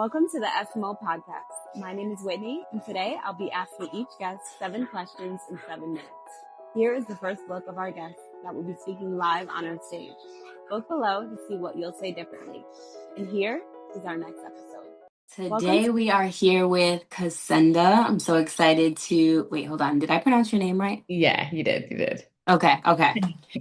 Welcome to the SMO Podcast. My name is Whitney, and today I'll be asking each guest 7 questions in 7 minutes. Here is the first look of our guest that will be speaking live on our stage. Look below to see what you'll say differently. And here is our next episode. Today we are here with Kazenda. I'm so excited to... Wait, hold on. Did I pronounce your name right? Yeah, you did. Okay.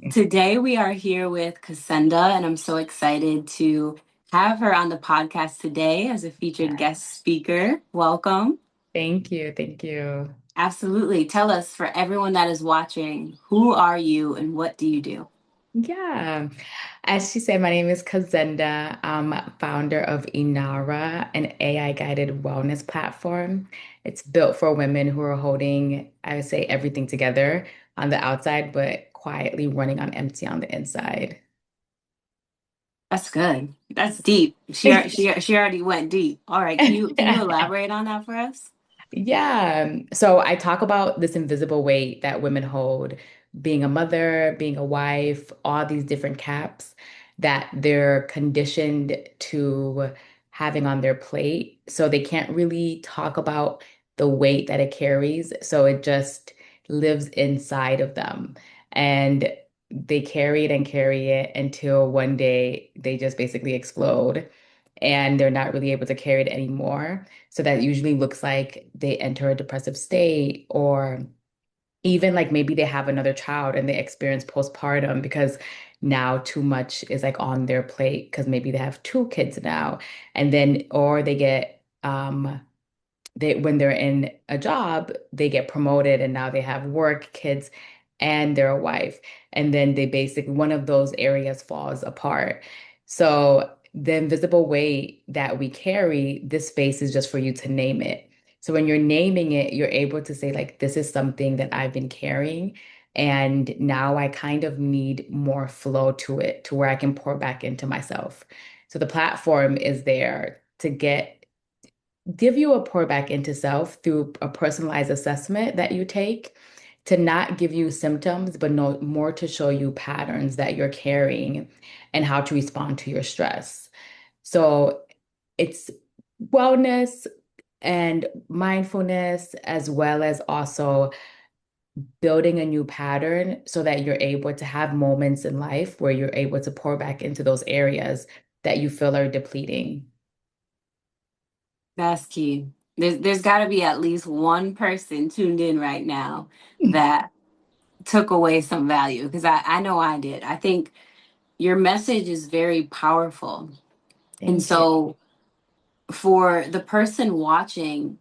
Today we are here with Kazenda, and I'm so excited to have her on the podcast today as a featured guest speaker. Welcome. Thank you. Absolutely. Tell us, for everyone that is watching, who are you and what do you do? Yeah. As she said, my name is Kazenda. I'm founder of Inara, an AI-guided wellness platform. It's built for women who are holding, I would say, everything together on the outside, but quietly running on empty on the inside. That's good. That's deep. She already went deep. All right. Can you elaborate on that for us? Yeah. So I talk about this invisible weight that women hold, being a mother, being a wife, all these different caps that they're conditioned to having on their plate. So they can't really talk about the weight that it carries. So it just lives inside of them. And they carry it until one day they just basically explode and they're not really able to carry it anymore. So that usually looks like they enter a depressive state, or even like maybe they have another child and they experience postpartum because now too much is like on their plate because maybe they have 2 kids now. And then, or they get, when they're in a job, they get promoted and now they have work, kids, and they're a wife. And then they basically, one of those areas falls apart. So the invisible weight that we carry, this space is just for you to name it. So when you're naming it, you're able to say, like, this is something that I've been carrying. And now I kind of need more flow to it to where I can pour back into myself. So the platform is there to give you a pour back into self through a personalized assessment that you take, to not give you symptoms, but no more to show you patterns that you're carrying and how to respond to your stress. So it's wellness and mindfulness, as well as also building a new pattern so that you're able to have moments in life where you're able to pour back into those areas that you feel are depleting. That's key. There's got to be at least one person tuned in right now that took away some value, because I know I did. I think your message is very powerful. And so for the person watching,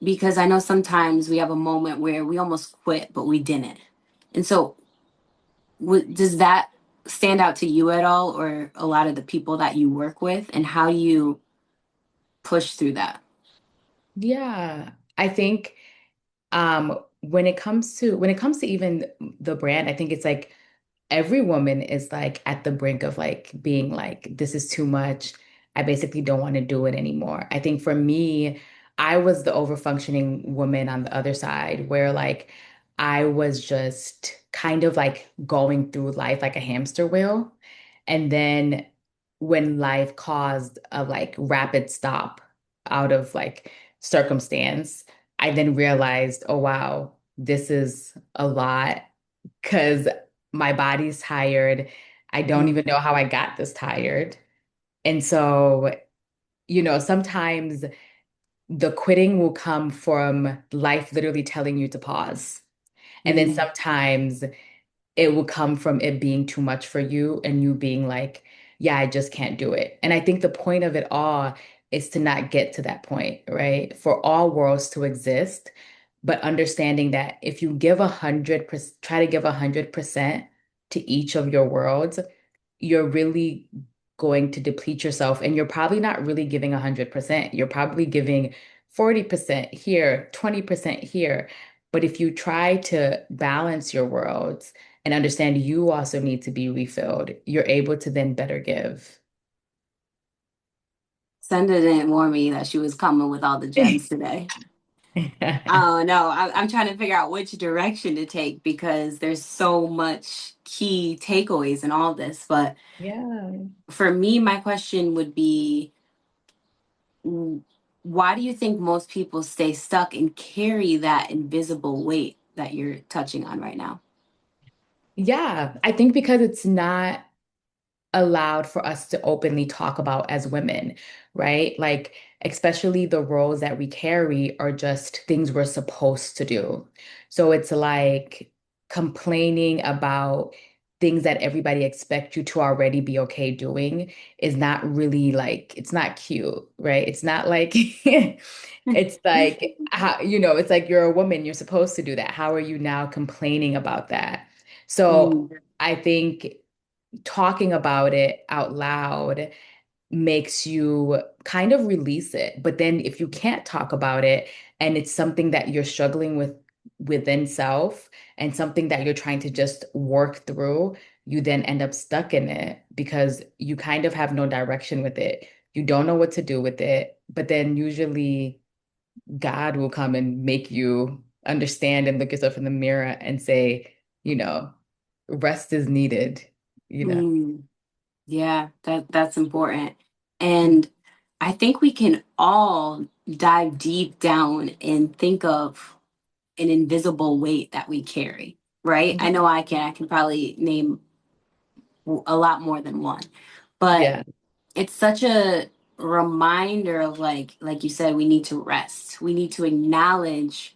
because I know sometimes we have a moment where we almost quit, but we didn't. And so does that stand out to you at all, or a lot of the people that you work with, and how do you push through that? Yeah, I think when it comes to even the brand, I think it's like every woman is like at the brink of like being like, this is too much. I basically don't want to do it anymore. I think for me, I was the overfunctioning woman on the other side where like I was just kind of like going through life like a hamster wheel. And then when life caused a like rapid stop out of like circumstance, I then realized, oh wow, this is a lot because my body's tired. I don't even know how I got this tired. And so, sometimes the quitting will come from life literally telling you to pause. And then sometimes it will come from it being too much for you and you being like, yeah, I just can't do it. And I think the point of it all is to not get to that point, right? For all worlds to exist, but understanding that if you give 100%, try to give 100% to each of your worlds, you're really going to deplete yourself and you're probably not really giving 100%. You're probably giving 40% here, 20% here. But if you try to balance your worlds and understand you also need to be refilled, you're able to then better give. Senda didn't warn me that she was coming with all the gems today. Oh no, I'm trying to figure out which direction to take because there's so much key takeaways in all this. But Yeah. for me, my question would be, why do you think most people stay stuck and carry that invisible weight that you're touching on right now? Yeah, I think because it's not allowed for us to openly talk about as women, right? Like, especially the roles that we carry are just things we're supposed to do. So it's like complaining about things that everybody expects you to already be okay doing is not really like, it's not cute, right? It's not like, it's like, how, it's like you're a woman, you're supposed to do that. How are you now complaining about that? So Mm, I think talking about it out loud makes you kind of release it. But then if you can't talk about it and it's something that you're struggling with within self and something that you're trying to just work through, you then end up stuck in it because you kind of have no direction with it. You don't know what to do with it. But then usually God will come and make you understand and look yourself in the mirror and say, rest is needed, you know. mm. Yeah, that's important. And I think we can all dive deep down and think of an invisible weight that we carry, right? I know I can. I can probably name a lot more than one. But Yeah. it's such a reminder of like you said, we need to rest. We need to acknowledge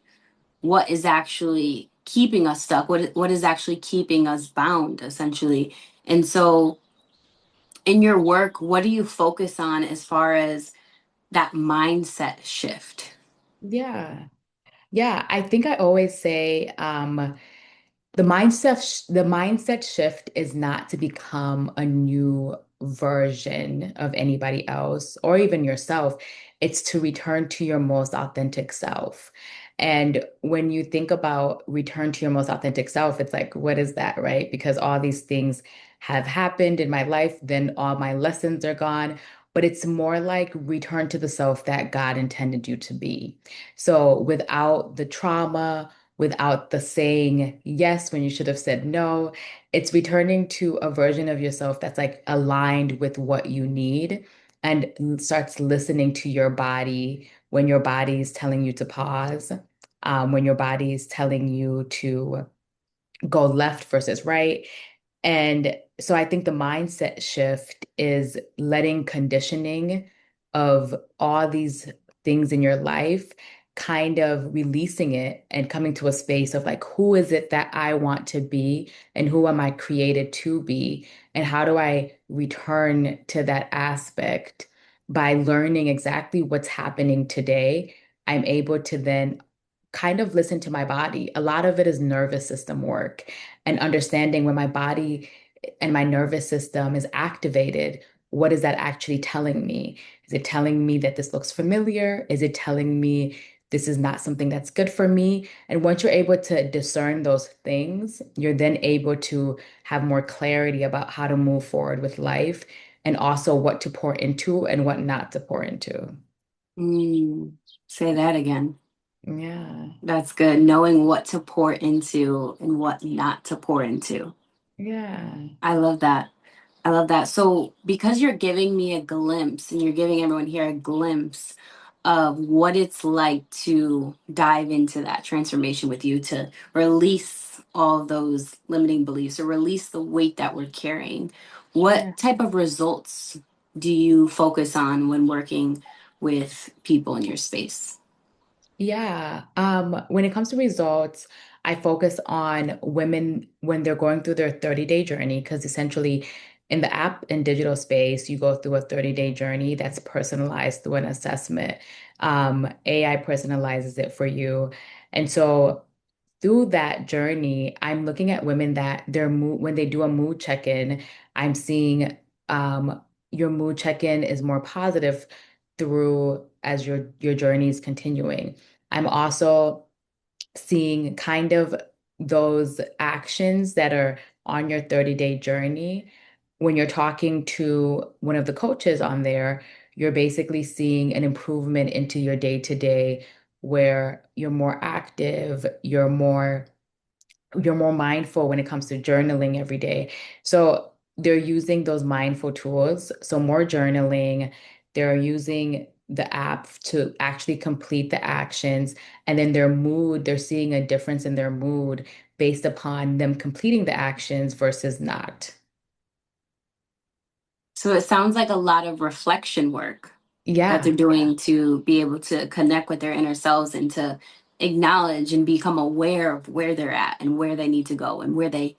what is actually keeping us stuck, what is actually keeping us bound, essentially. And so in your work, what do you focus on as far as that mindset shift? Yeah. Yeah. I think I always say the mindset shift is not to become a new version of anybody else or even yourself. It's to return to your most authentic self. And when you think about return to your most authentic self, it's like, what is that, right? Because all these things have happened in my life, then all my lessons are gone. But it's more like return to the self that God intended you to be. So without the trauma, without the saying yes when you should have said no. It's returning to a version of yourself that's like aligned with what you need and starts listening to your body when your body is telling you to pause, when your body is telling you to go left versus right. And so I think the mindset shift is letting conditioning of all these things in your life, kind of releasing it and coming to a space of like, who is it that I want to be and who am I created to be? And how do I return to that aspect by learning exactly what's happening today? I'm able to then kind of listen to my body. A lot of it is nervous system work and understanding when my body and my nervous system is activated, what is that actually telling me? Is it telling me that this looks familiar? Is it telling me this is not something that's good for me? And once you're able to discern those things, you're then able to have more clarity about how to move forward with life and also what to pour into and what not to pour into. Mm, say that again. Yeah. That's good. Knowing what to pour into and what not to pour into. Yeah. I love that. I love that. So, because you're giving me a glimpse and you're giving everyone here a glimpse of what it's like to dive into that transformation with you, to release all of those limiting beliefs or release the weight that we're carrying, Yeah. what type of results do you focus on when working with people in your space? Yeah. When it comes to results, I focus on women when they're going through their 30-day journey, because essentially in the app and digital space, you go through a 30-day journey that's personalized through an assessment. AI personalizes it for you. And so through that journey, I'm looking at women that their mood, when they do a mood check-in, I'm seeing your mood check-in is more positive through as your journey is continuing. I'm also seeing kind of those actions that are on your 30-day journey. When you're talking to one of the coaches on there, you're basically seeing an improvement into your day-to-day where you're more active, you're more mindful when it comes to journaling every day. So they're using those mindful tools. So more journaling. They're using the app to actually complete the actions. And then their mood, they're seeing a difference in their mood based upon them completing the actions versus not. So it sounds like a lot of reflection work that they're Yeah. doing to be able to connect with their inner selves and to acknowledge and become aware of where they're at and where they need to go and where they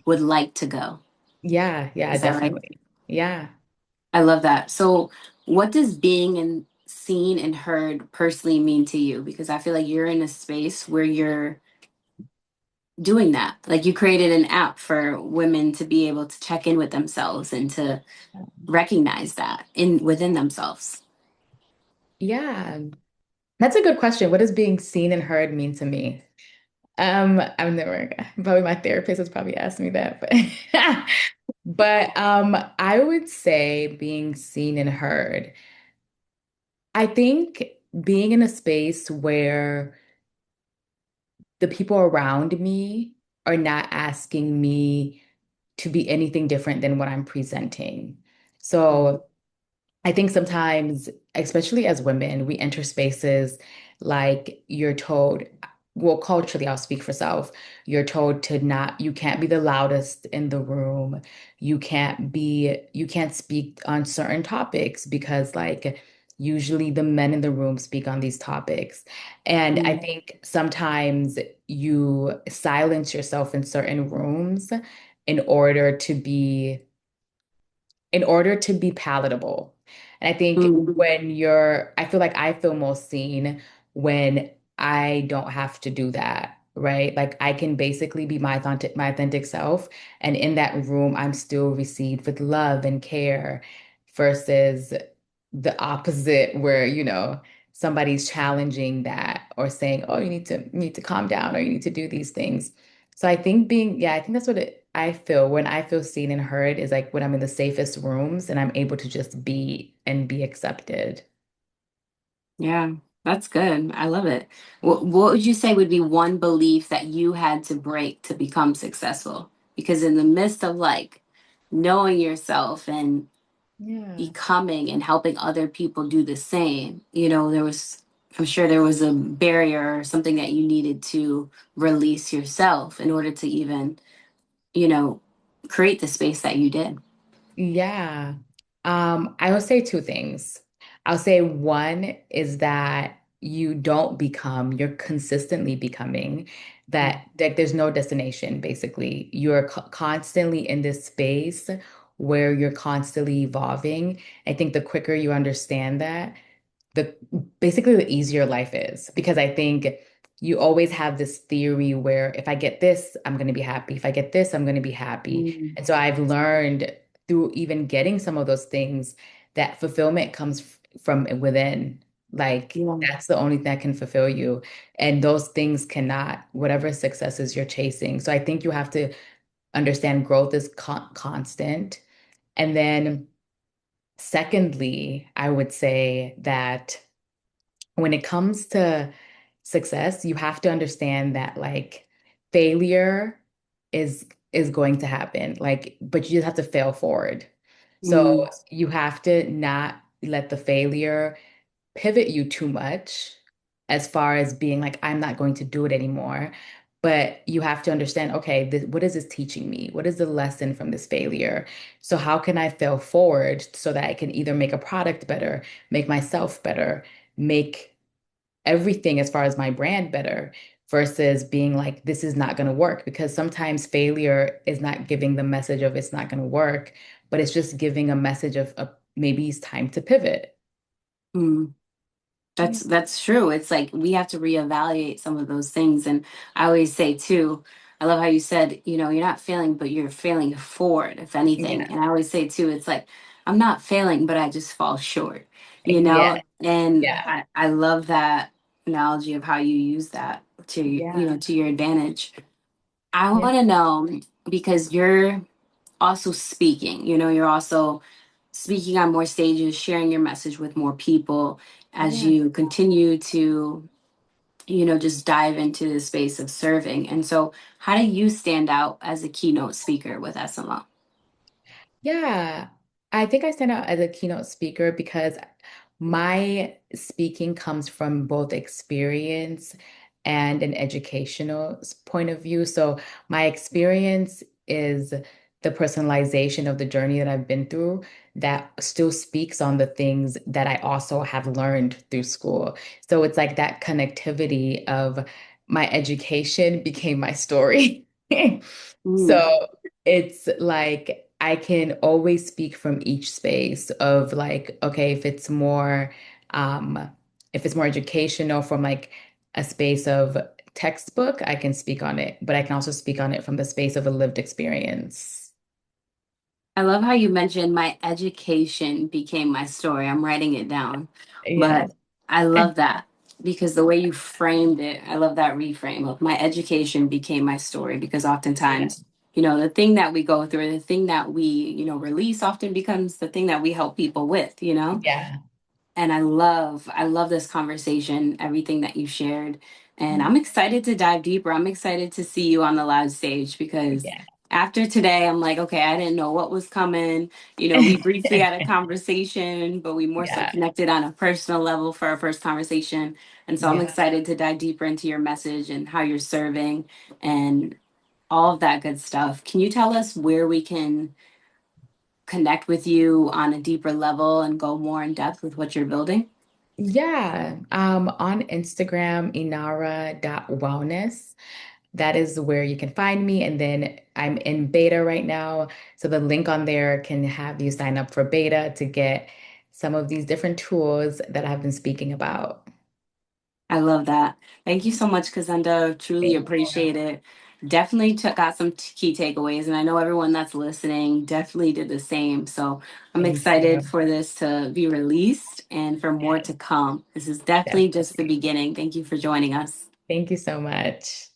would like to go. Yeah. Yeah, Is that right? definitely. Yeah. I love that. So, what does being and seen and heard personally mean to you? Because I feel like you're in a space where you're doing that. Like you created an app for women to be able to check in with themselves and to recognize that in within themselves. Yeah. That's a good question. What does being seen and heard mean to me? I've never, probably my therapist has probably asked me that, but I would say being seen and heard. I think being in a space where the people around me are not asking me to be anything different than what I'm presenting. Mhm. So I think sometimes, especially as women, we enter spaces like you're told, well, culturally, I'll speak for self. You're told to not, you can't be the loudest in the room. You can't speak on certain topics because, like, usually the men in the room speak on these topics. And I Mm, think sometimes you silence yourself in certain rooms in order to be in order to be palatable. And I think mm, I feel like I feel most seen when I don't have to do that, right? Like I can basically be my authentic self. And in that room, I'm still received with love and care versus the opposite where, somebody's challenging that or saying, oh, you need to calm down or you need to do these things. So I think that's what I feel when I feel seen and heard is like when I'm in the safest rooms and I'm able to just be and be accepted. yeah, that's good. I love it. What would you say would be one belief that you had to break to become successful? Because in the midst of like knowing yourself and Yeah. becoming and helping other people do the same, I'm sure there was a barrier or something that you needed to release yourself in order to even, you know, create the space that you did. Yeah. I will say two things. I'll say one is that you don't become, you're consistently becoming, that there's no destination, basically. You're constantly in this space where you're constantly evolving. I think the quicker you understand that, the basically the easier life is because I think you always have this theory where if I get this, I'm going to be happy. If I get this, I'm going to be happy. Mm, And so I've learned through even getting some of those things that fulfillment comes from within. Like yeah. that's the only thing that can fulfill you. And those things cannot, whatever successes you're chasing. So I think you have to understand growth is constant. And then secondly, I would say that when it comes to success, you have to understand that like failure is going to happen. Like, but you just have to fail forward. So Mm, you have to not let the failure pivot you too much as far as being like, I'm not going to do it anymore. But you have to understand, okay, what is this teaching me? What is the lesson from this failure? So how can I fail forward so that I can either make a product better, make myself better, make everything as far as my brand better versus being like, this is not going to work because sometimes failure is not giving the message of it's not going to work, but it's just giving a message of maybe it's time to pivot. mm. Yeah. That's true. It's like we have to reevaluate some of those things. And I always say too, I love how you said, you're not failing, but you're failing forward, if anything. Yeah. And I always say too, it's like I'm not failing, but I just fall short, Yeah. And Yeah. I love that analogy of how you use that to Yeah. to your advantage. I Yeah. want to know because you're also speaking, you're also speaking on more stages, sharing your message with more people as Yeah. you continue to, just dive into the space of serving. And so, how do you stand out as a keynote speaker with SMO? Yeah. I think I stand out as a keynote speaker because My speaking comes from both experience and an educational point of view. So my experience is the personalization of the journey that I've been through that still speaks on the things that I also have learned through school. So it's like that connectivity of my education became my story. Mm. So it's like I can always speak from each space of like, okay, um, if it's more educational from like a space of textbook, I can speak on it, but I can also speak on it from the space of a lived experience. I love how you mentioned my education became my story. I'm writing it down. Yes. But I love that because the way you framed it, I love that reframe of my education became my story because Yeah. oftentimes, the thing that we go through, the thing that we, release often becomes the thing that we help people with. Yeah. And I love this conversation, everything that you shared. And I'm excited to dive deeper. I'm excited to see you on the live stage because Yeah. after today, I'm like, okay, I didn't know what was coming. We briefly had a conversation, but we more so Yeah. connected on a personal level for our first conversation. And so I'm Yeah. excited to dive deeper into your message and how you're serving and all of that good stuff. Can you tell us where we can connect with you on a deeper level and go more in depth with what you're building? Yeah. On Instagram, inara.wellness. That is where you can find me. And then I'm in beta right now. So the link on there can have you sign up for beta to get some of these different tools that I've been speaking about. I love that. Thank you so much, Kazenda. Truly Thank appreciate you. it. Definitely got some key takeaways, and I know everyone that's listening definitely did the same. So I'm Thank excited you. for this to be released and for more Yes, to come. This is definitely just the definitely. beginning. Thank you for joining us. Thank you so much.